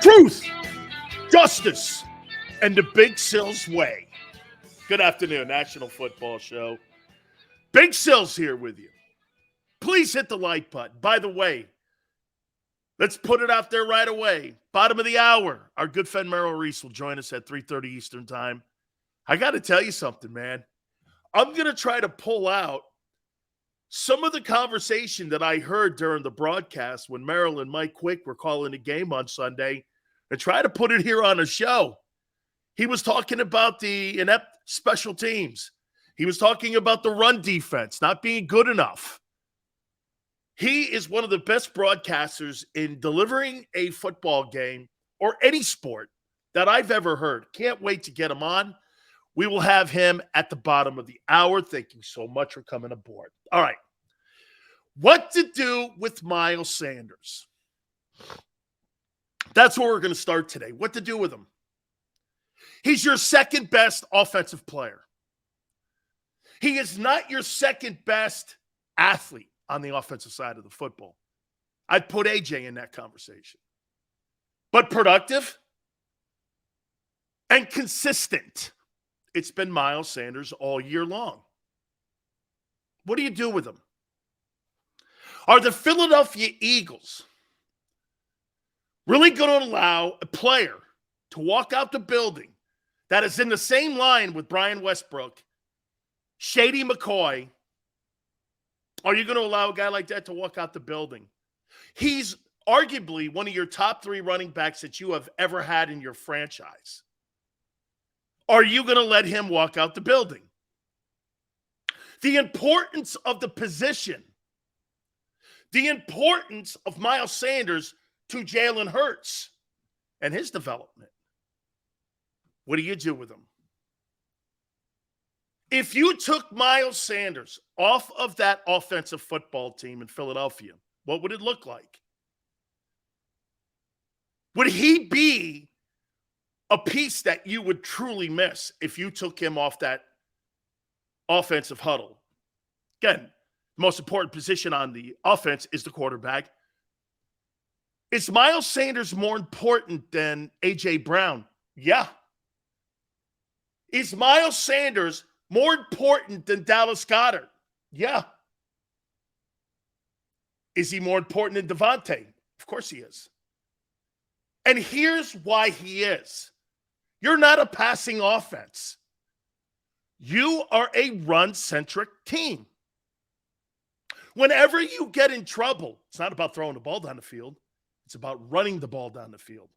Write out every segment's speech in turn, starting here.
Truth, justice, and the Big Sills way. Good afternoon, National Football Show. Big Sills here with you. Please hit the like button. By the way, let's put it out there right away. Bottom of the hour, our good friend Merrill Reese will join us at 3:30 Eastern Time. I got to tell you something, man. I'm going to try to pull out some of the conversation that I heard during the broadcast when Merrill and Mike Quick were calling the game on Sunday and try to put it here on the show. He was talking about the inept special teams. He was talking about the run defense not being good enough. He is one of the best broadcasters in delivering a football game or any sport that I've ever heard. Can't wait to get him on. We will have him at the bottom of the hour. Thank you so much for coming aboard. All right. What to do with Miles Sanders? That's where we're going to start today. What to do with him? He's your second best offensive player. He is not your second best athlete on the offensive side of the football. I'd put AJ in that conversation. But productive and consistent. It's been Miles Sanders all year long. What do you do with him? Are the Philadelphia Eagles really going to allow a player to walk out the building that is in the same line with Brian Westbrook, Shady McCoy? Are you going to allow a guy like that to walk out the building? He's arguably one of your top 3 running backs that you have ever had in your franchise. Are you going to let him walk out the building? The importance of the position, the importance of Miles Sanders to Jalen Hurts and his development. What do you do with him? If you took Miles Sanders off of that offensive football team in Philadelphia, what would it look like? Would he be a piece that you would truly miss if you took him off that offensive huddle? Again, the most important position on the offense is the quarterback. Is Miles Sanders more important than A.J. Brown? Yeah. Is Miles Sanders more important than Dallas Goedert? Yeah. Is he more important than Devonta? Of course he is. And here's why he is. You're not a passing offense. You are a run-centric team. Whenever you get in trouble, it's not about throwing the ball down the field. It's about running the ball down the field.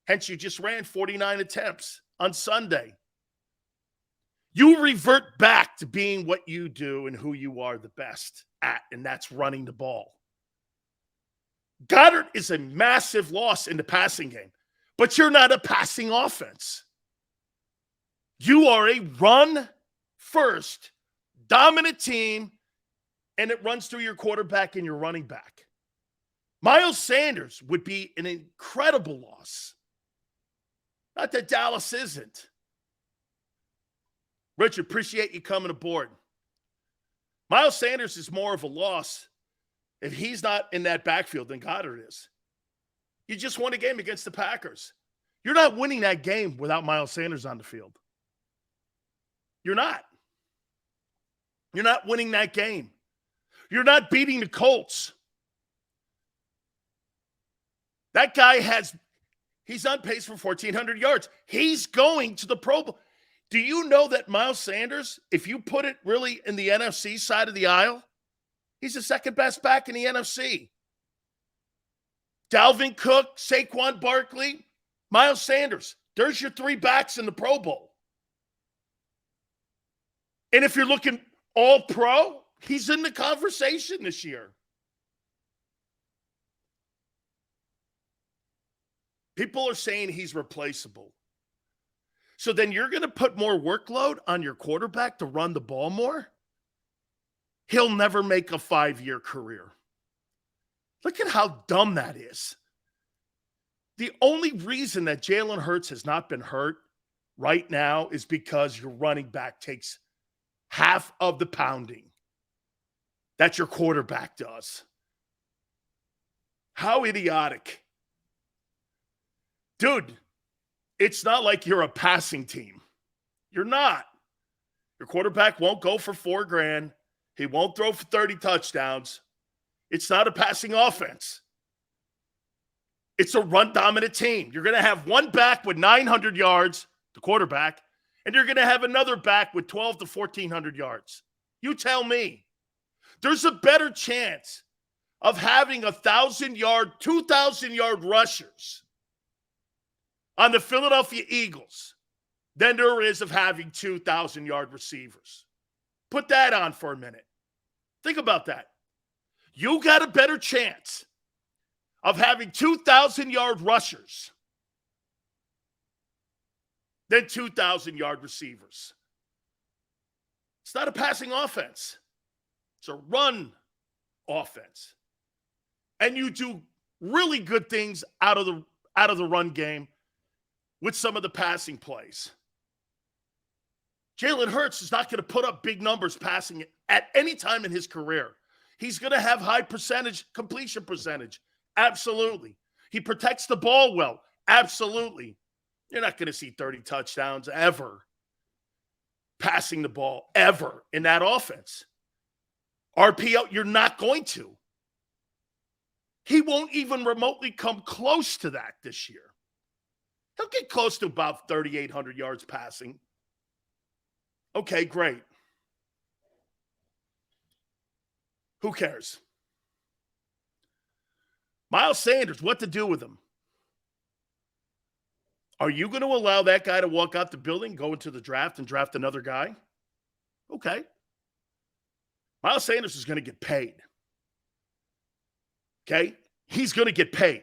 Hence, you just ran 49 attempts on Sunday. You revert back to being what you do and who you are the best at, and that's running the ball. Goddard is a massive loss in the passing game, but you're not a passing offense. You are a run-first, dominant team, and it runs through your quarterback and your running back. Miles Sanders would be an incredible loss. Not that Dallas isn't. Rich, appreciate you coming aboard. Miles Sanders is more of a loss if he's not in that backfield than Goddard is. You just won a game against the Packers. You're not winning that game without Miles Sanders on the field. You're not. You're not winning that game. You're not beating the Colts. That guy he's on pace for 1,400 yards. He's going to the Pro Bowl. Do you know that Miles Sanders, if you put it really in the NFC side of the aisle, he's the second best back in the NFC. Dalvin Cook, Saquon Barkley, Miles Sanders. There's your 3 backs in the Pro Bowl. And if you're looking all pro, he's in the conversation this year. People are saying he's replaceable. So then you're going to put more workload on your quarterback to run the ball more? He'll never make a 5-year career. Look at how dumb that is. The only reason that Jalen Hurts has not been hurt right now is because your running back takes half of the pounding that your quarterback does. How idiotic. Dude, it's not like you're a passing team. You're not. Your quarterback won't go for $4,000. He won't throw for 30 touchdowns. It's not a passing offense. It's a run-dominant team. You're going to have one back with 900 yards, the quarterback, and you're going to have another back with 12 to 1,400 yards. You tell me. There's a better chance of having 1,000-yard, 2,000-yard rushers on the Philadelphia Eagles than there is of having 2,000-yard receivers. Put that on for a minute. Think about that. You got a better chance of having 2,000-yard rushers than 2,000-yard receivers. It's not a passing offense. It's a run offense. And you do really good things out of the run game with some of the passing plays. Jalen Hurts is not going to put up big numbers passing it at any time in his career. He's going to have high completion percentage. Absolutely. He protects the ball well. Absolutely. You're not going to see 30 touchdowns ever passing the ball ever in that offense. RPO, you're not going to. He won't even remotely come close to that this year. He'll get close to about 3,800 yards passing. Okay, great. Who cares? Miles Sanders, what to do with him? Are you going to allow that guy to walk out the building, go into the draft, and draft another guy? Okay. Miles Sanders is going to get paid. Okay? He's going to get paid.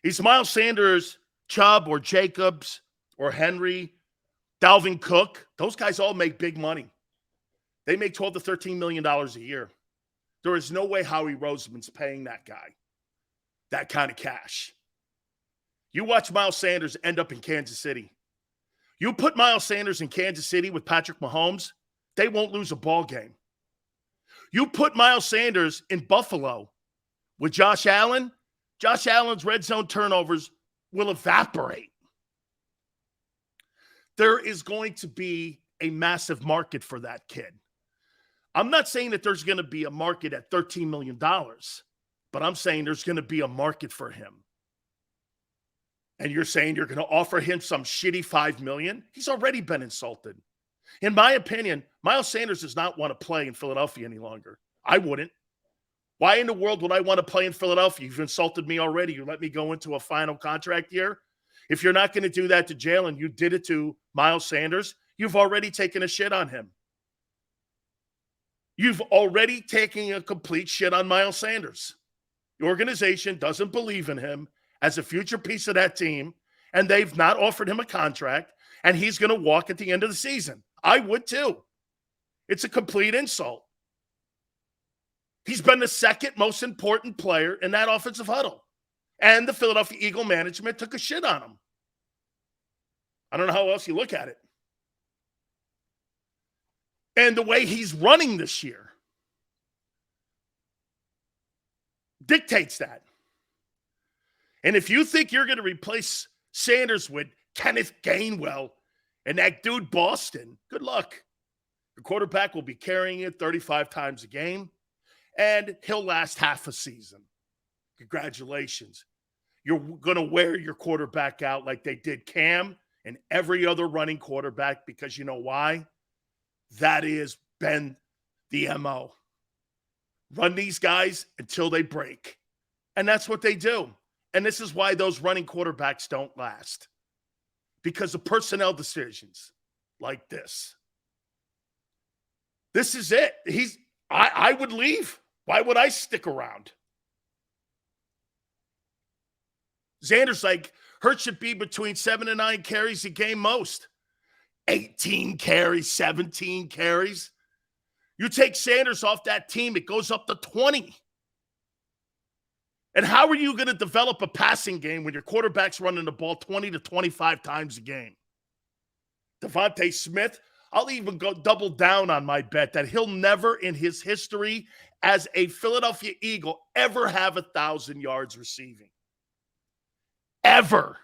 He's Miles Sanders, Chubb, or Jacobs, or Henry, Dalvin Cook. Those guys all make big money. They make $12 to $13 million a year. There is no way Howie Roseman's paying that guy that kind of cash. You watch Miles Sanders end up in Kansas City. You put Miles Sanders in Kansas City with Patrick Mahomes, they won't lose a ball game. You put Miles Sanders in Buffalo with Josh Allen's red zone turnovers will evaporate. There is going to be a massive market for that kid. I'm not saying that there's going to be a market at $13 million, but I'm saying there's going to be a market for him. And you're saying you're going to offer him some shitty $5 million? He's already been insulted. In my opinion, Miles Sanders does not want to play in Philadelphia any longer. I wouldn't. Why in the world would I want to play in Philadelphia? You've insulted me already. You let me go into a final contract year. If you're not going to do that to Jalen, you did it to Miles Sanders. You've already taken a shit on him. You've already taken a complete shit on Miles Sanders. The organization doesn't believe in him as a future piece of that team, and they've not offered him a contract, and he's going to walk at the end of the season. I would too. It's a complete insult. He's been the second most important player in that offensive huddle, and the Philadelphia Eagle management took a shit on him. I don't know how else you look at it. And the way he's running this year dictates that. And if you think you're going to replace Sanders with Kenneth Gainwell and that dude Boston, good luck. The quarterback will be carrying it 35 times a game, and he'll last half a season. Congratulations. You're going to wear your quarterback out like they did Cam and every other running quarterback, because you know why? That has been the MO. Run these guys until they break. And that's what they do. And this is why those running quarterbacks don't last. Because of personnel decisions like this. This is it. I would leave. Why would I stick around? Xander's like, Hurts should be between 7 and 9 carries a game most. 18 carries, 17 carries. You take Sanders off that team, it goes up to 20. And how are you going to develop a passing game when your quarterback's running the ball 20 to 25 times a game? Devonta Smith, I'll even go double down on my bet that he'll never in his history as a Philadelphia Eagle ever have 1,000 yards receiving. Ever.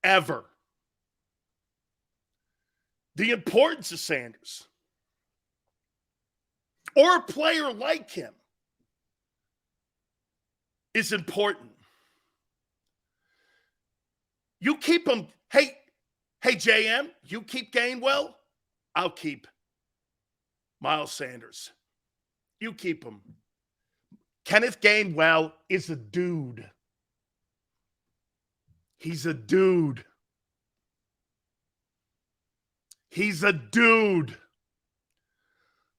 Ever. The importance of Sanders, or a player like him, is important. You keep him. Hey, JM, you keep Gainwell, I'll keep Miles Sanders. You keep him. Kenneth Gainwell is a dude. He's a dude. He's a dude.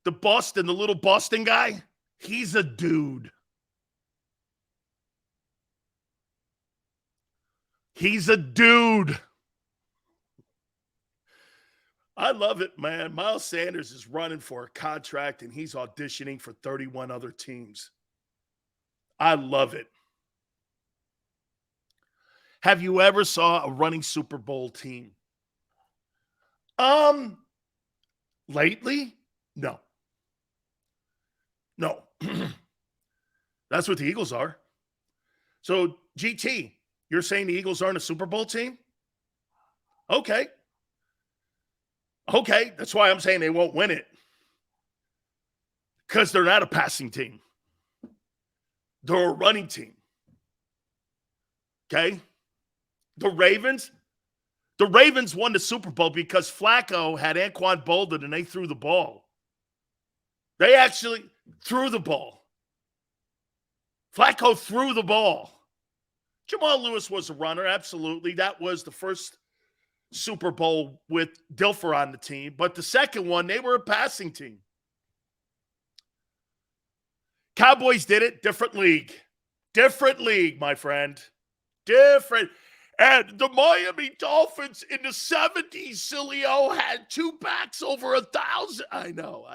The little Boston guy, he's a dude. He's a dude. I love it, man. Miles Sanders is running for a contract, and he's auditioning for 31 other teams. I love it. Have you ever saw a running Super Bowl team? Lately? No. No. That's what the Eagles are. So, GT, you're saying the Eagles aren't a Super Bowl team? Okay. Okay, that's why I'm saying they won't win it. Because they're not a passing team. They're a running team. Okay? The Ravens won the Super Bowl because Flacco had Anquan Bolden and they threw the ball. They actually threw the ball. Flacco threw the ball. Jamal Lewis was a runner, absolutely. That was the first Super Bowl with Dilfer on the team. But the second one, they were a passing team. Cowboys did it. Different league. Different league, my friend. Different. And the Miami Dolphins in the 70s, Sileo, had two backs over 1,000. I know.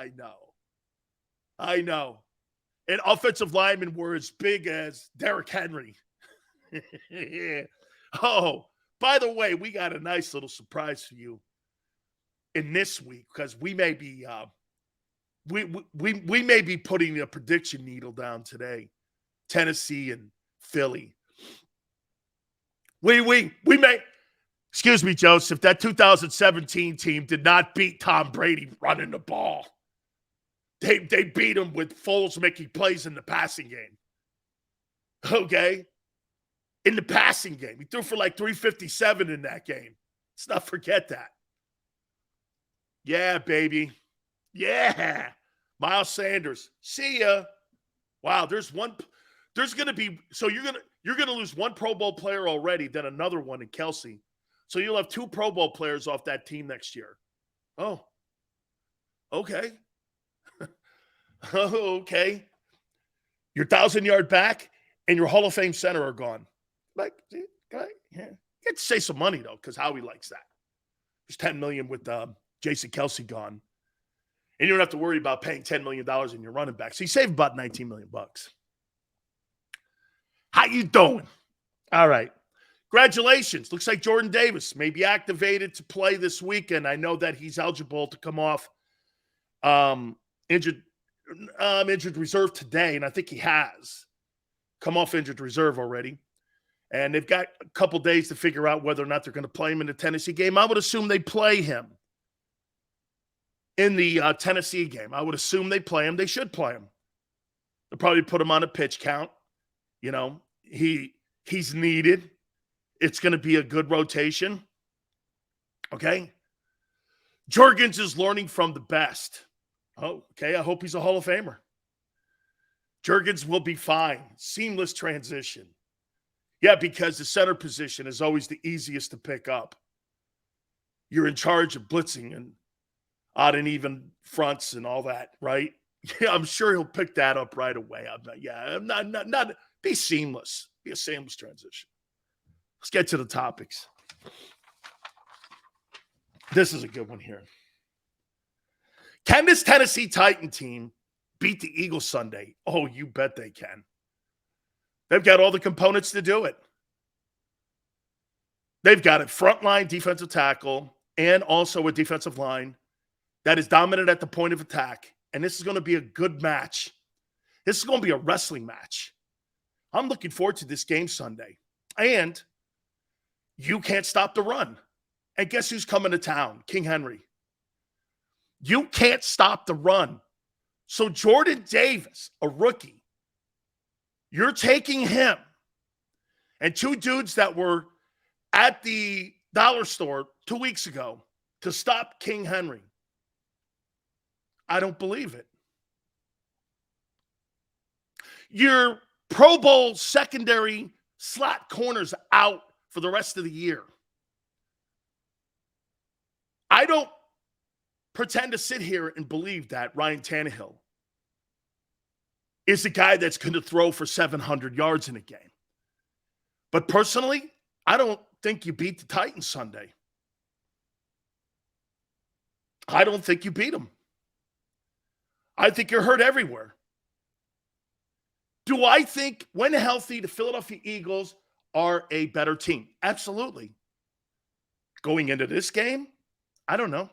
And offensive linemen were as big as Derrick Henry. Oh, by the way, we got a nice little surprise for you in this week because we may be we may be putting a prediction needle down today. Tennessee and Philly. We may, excuse me, Joseph, that 2017 team did not beat Tom Brady running the ball. They beat him with Foles making plays in the passing game. Okay? In the passing game. He threw for like 357 in that game. Let's not forget that. Yeah, baby. Yeah. Miles Sanders. See ya. Wow, there's going to be, so you're going to lose one Pro Bowl player already, then another one in Kelsey. So you'll have two Pro Bowl players off that team next year. Oh. Okay. Okay. Your 1,000-yard back and your Hall of Fame center are gone. Like, yeah. You get to save some money, though, because Howie likes that. There's $10 million with Jason Kelsey gone. And you don't have to worry about paying $10 million in your running back. So you save about $19 million. How you doing? All right. Congratulations. Looks like Jordan Davis may be activated to play this weekend. I know that he's eligible to come off injured reserve today, and I think he has come off injured reserve already. And they've got a couple days to figure out whether or not they're going to play him in the Tennessee game. I would assume they play him in the Tennessee game. I would assume they play him. They should play him. They'll probably put him on a pitch count. You know, he's needed. It's going to be a good rotation. Okay? Jurgens is learning from the best. Oh, okay. I hope he's a Hall of Famer. Jurgens will be fine. Seamless transition. Yeah, because the center position is always the easiest to pick up. You're in charge of blitzing and odd and even fronts and all that, right? Yeah, I'm sure he'll pick that up right away. I'm not be seamless. Be a seamless transition. Let's get to the topics. This is a good one here. Can this Tennessee Titan team beat the Eagles Sunday? Oh, you bet they can. They've got all the components to do it. They've got a frontline defensive tackle and also a defensive line that is dominant at the point of attack and this is going to be a good match. This is going to be a wrestling match. I'm looking forward to this game Sunday. And you can't stop the run. And guess who's coming to town? King Henry. You can't stop the run. So Jordan Davis, a rookie, you're taking him and two dudes that were at the dollar store 2 weeks ago to stop King Henry. I don't believe it. Your Pro Bowl secondary slot corners out for the rest of the year. I don't pretend to sit here and believe that Ryan Tannehill is the guy that's going to throw for 700 yards in a game. But personally, I don't think you beat the Titans Sunday. I don't think you beat them. I think you're hurt everywhere. Do I think, when healthy, the Philadelphia Eagles are a better team? Absolutely. Going into this game, I don't know.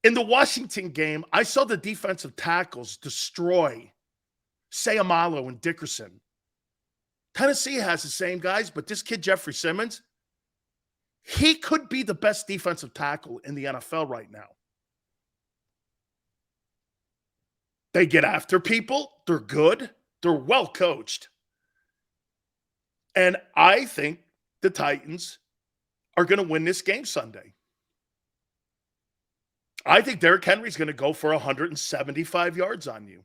In the Washington game, I saw the defensive tackles destroy Sayamalo and Dickerson. Tennessee has the same guys, but this kid, Jeffrey Simmons, he could be the best defensive tackle in the NFL right now. They get after people. They're good. They're well coached. And I think the Titans are going to win this game Sunday. I think Derrick Henry's going to go for 175 yards on you.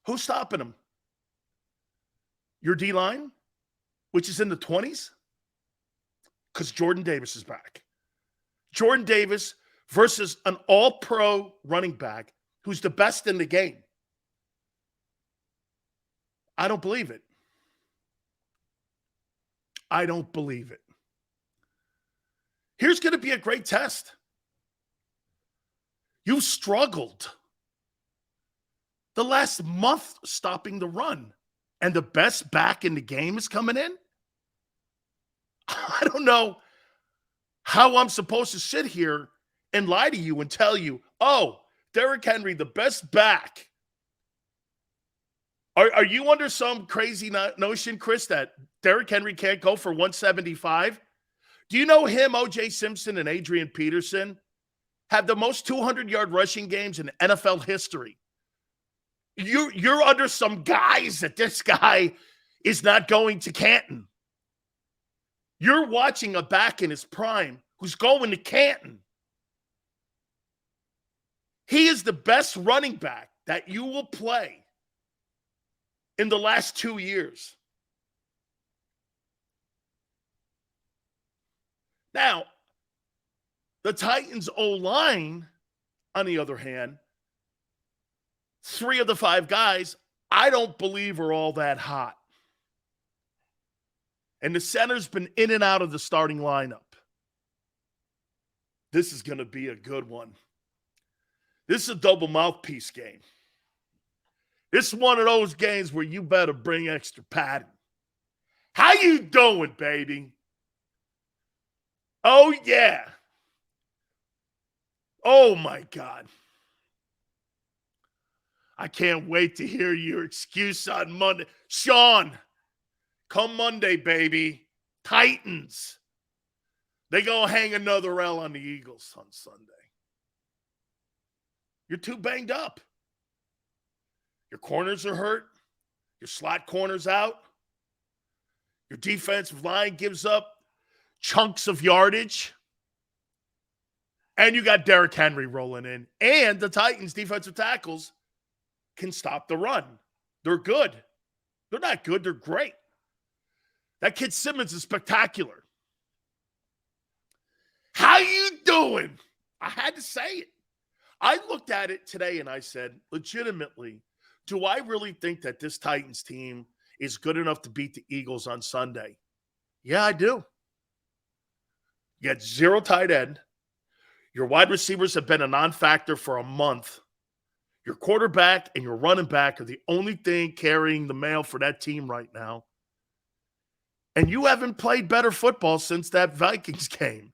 Who's stopping him? Your D-line, which is in the 20s? Because Jordan Davis is back. Jordan Davis versus an all-pro running back who's the best in the game. I don't believe it. I don't believe it. Here's going to be a great test. You struggled the last month stopping the run, and the best back in the game is coming in? I don't know how I'm supposed to sit here and lie to you and tell you, oh, Derrick Henry, the best back. Are you under some crazy notion, Chris, that Derrick Henry can't go for 175? Do you know him, O.J. Simpson, and Adrian Peterson have the most 200-yard rushing games in NFL history? You're under some guise that this guy is not going to Canton. You're watching a back in his prime who's going to Canton. He is the best running back that you will play in the last 2 years. Now, the Titans' O-line, on the other hand, 3 of the 5 guys, I don't believe are all that hot. And the center's been in and out of the starting lineup. This is going to be a good one. This is a double mouthpiece game. This is one of those games where you better bring extra padding. How you doing, baby? Oh, yeah. Oh, my God. I can't wait to hear your excuse on Monday. Sean, come Monday, baby. Titans. They going to hang another L on the Eagles on Sunday. You're too banged up. Your corners are hurt. Your slot corner's out. Your defensive line gives up chunks of yardage. And you got Derrick Henry rolling in. And the Titans' defensive tackles can stop the run. They're good. They're not good. They're great. That kid Simmons is spectacular. How you doing? I had to say it. I looked at it today and I said, legitimately, do I really think that this Titans team is good enough to beat the Eagles on Sunday? Yeah, I do. You got 0 tight end. Your wide receivers have been a non-factor for a month. Your quarterback and your running back are the only thing carrying the mail for that team right now. And you haven't played better football since that Vikings game.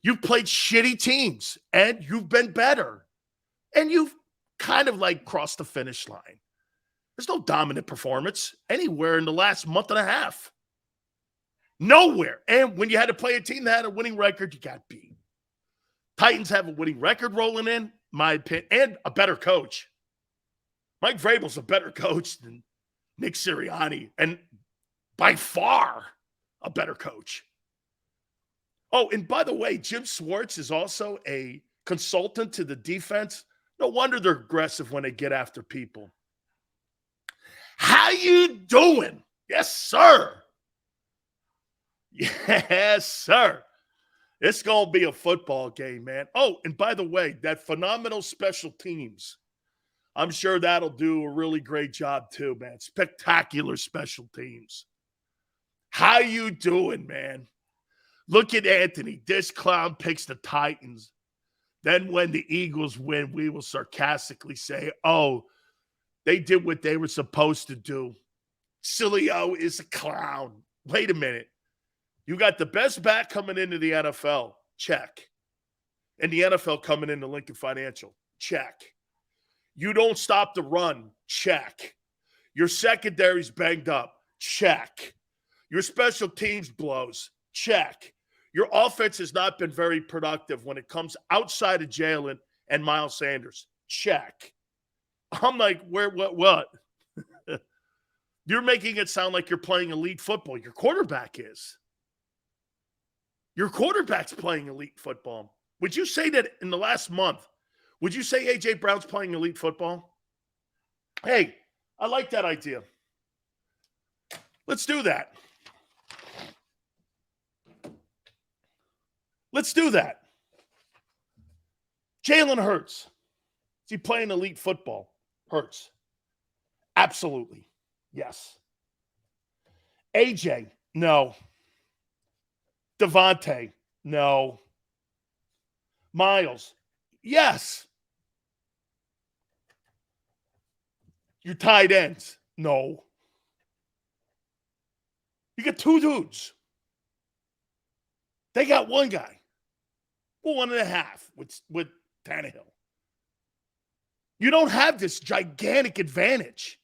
You've played shitty teams, and you've been better. And you've kind of like crossed the finish line. There's no dominant performance anywhere in the last month and a half. Nowhere. And when you had to play a team that had a winning record, you got beat. Titans have a winning record rolling in, my opinion, and a better coach. Mike Vrabel's a better coach than Nick Sirianni, and by far a better coach. Oh, and by the way, Jim Schwartz is also a consultant to the defense. No wonder they're aggressive when they get after people. How you doing? Yes, sir. Yes, sir. It's going to be a football game, man. Oh, and by the way, that phenomenal special teams, I'm sure that'll do a really great job too, man. Spectacular special teams. How you doing, man? Look at Anthony. This clown picks the Titans. Then when the Eagles win, we will sarcastically say, oh, they did what they were supposed to do. Sileo is a clown. Wait a minute. You got the best back coming into the NFL. Check. And the NFL coming into Lincoln Financial. Check. You don't stop the run. Check. Your secondary's banged up. Check. Your special teams blows. Check. Your offense has not been very productive when it comes outside of Jalen and Miles Sanders. Check. I'm like, what? You're making it sound like you're playing elite football. Your quarterback is. Your quarterback's playing elite football. Would you say that in the last month, would you say A.J. Brown's playing elite football? Hey, I like that idea. Let's do that. Let's do that. Jalen Hurts. Is he playing elite football? Hurts. Absolutely. Yes. AJ, no. Devonta, no. Miles, yes. Your tight ends, no. You got two dudes. They got one guy. Well, 1.5 with Tannehill. You don't have this gigantic advantage.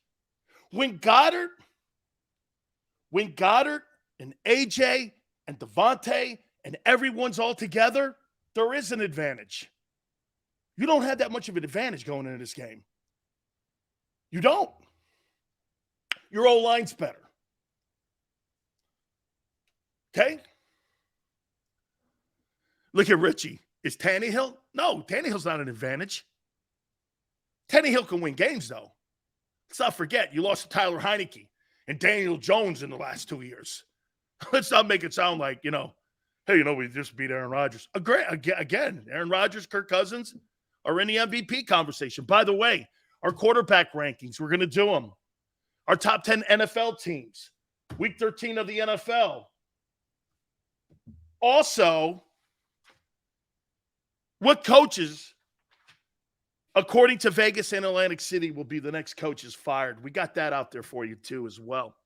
When Goddard and AJ and Devonta and everyone's all together, there is an advantage. You don't have that much of an advantage going into this game. You don't. Your O-line's better. Okay? Look at Richie. Is Tannehill? No, Tannehill's not an advantage. Tannehill can win games, though. Let's not forget, you lost to Tyler Heineke and Daniel Jones in the last 2 years. Let's not make it sound like, hey, we just beat Aaron Rodgers. Again, Aaron Rodgers, Kirk Cousins are in the MVP conversation. By the way, our quarterback rankings, we're going to do them. Our top 10 NFL teams, week 13 of the NFL. Also, what coaches, according to Vegas and Atlantic City, will be the next coaches fired? We got that out there for you, too, as well.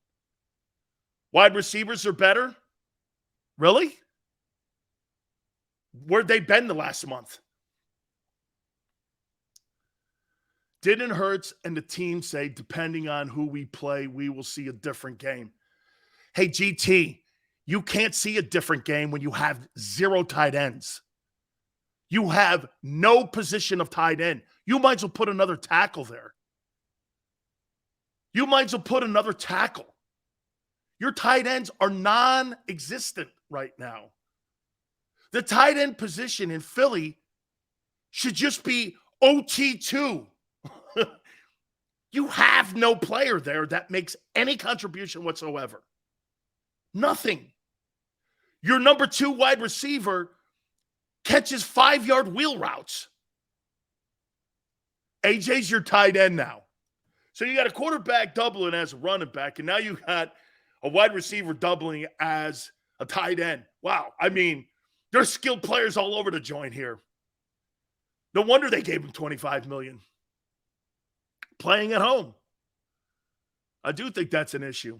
Wide receivers are better? Really? Where'd they been the last month? Didn't Hurts and the team say, depending on who we play, we will see a different game? Hey, GT, you can't see a different game when you have 0 tight ends. You have no position of tight end. You might as well put another tackle there. You might as well put another tackle. Your tight ends are non-existent right now. The tight end position in Philly should just be OT2. You have no player there that makes any contribution whatsoever. Nothing. Your number 2 wide receiver catches 5-yard wheel routes. AJ's your tight end now. So you got a quarterback doubling as a running back, and now you got a wide receiver doubling as a tight end. Wow. I mean, there's skilled players all over the joint here. No wonder they gave him $25 million. Playing at home. I do think that's an issue.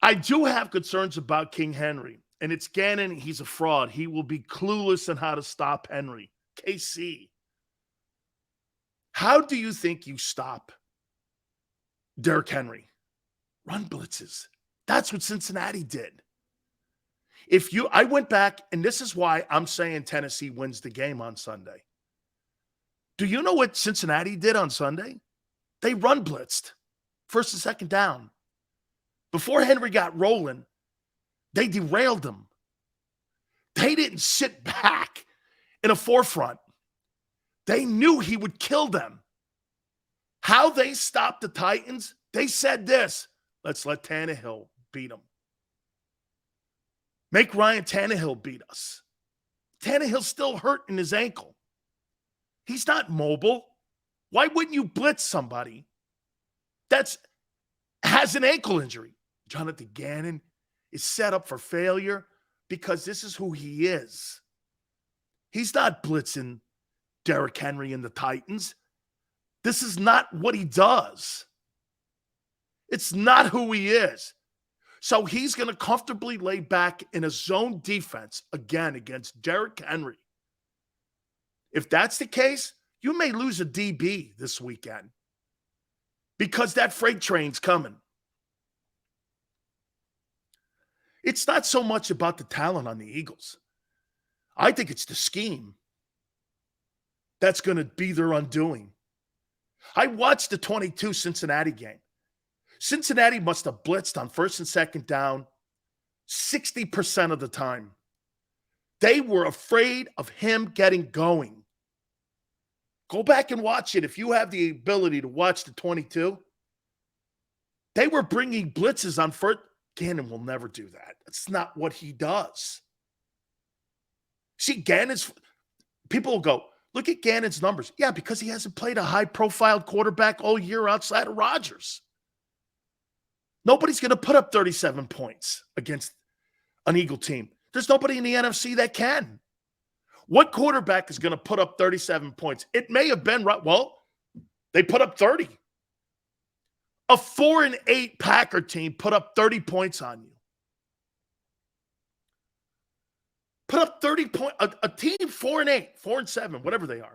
I do have concerns about King Henry, and it's Gannon. He's a fraud. He will be clueless on how to stop Henry. KC, how do you think you stop Derrick Henry? Run blitzes. That's what Cincinnati did. I went back, and this is why I'm saying Tennessee wins the game on Sunday. Do you know what Cincinnati did on Sunday? They run blitzed. First and second down. Before Henry got rolling, they derailed him. They didn't sit back in a forefront. They knew he would kill them. How they stopped the Titans, they said this: let's let Tannehill beat them. Make Ryan Tannehill beat us. Tannehill's still hurt in his ankle. He's not mobile. Why wouldn't you blitz somebody that has an ankle injury? Jonathan Gannon is set up for failure because this is who he is. He's not blitzing Derrick Henry and the Titans. This is not what he does. It's not who he is. So he's going to comfortably lay back in a zone defense again against Derrick Henry. If that's the case, you may lose a DB this weekend because that freight train's coming. It's not so much about the talent on the Eagles. I think it's the scheme that's going to be their undoing. I watched the 22 Cincinnati game. Cincinnati must have blitzed on first and second down 60% of the time. They were afraid of him getting going. Go back and watch it if you have the ability to watch the 22. They were bringing blitzes on first. Gannon will never do that. That's not what he does. See, people will go, look at Gannon's numbers. Yeah, because he hasn't played a high-profile quarterback all year outside of Rodgers. Nobody's going to put up 37 points against an Eagle team. There's nobody in the NFC that can. What quarterback is going to put up 37 points? It may have been right. Well, they put up 30. A 4-8 Packer team put up 30 points on you. Put up 30 points. A team 4-8, 4-7, whatever they are.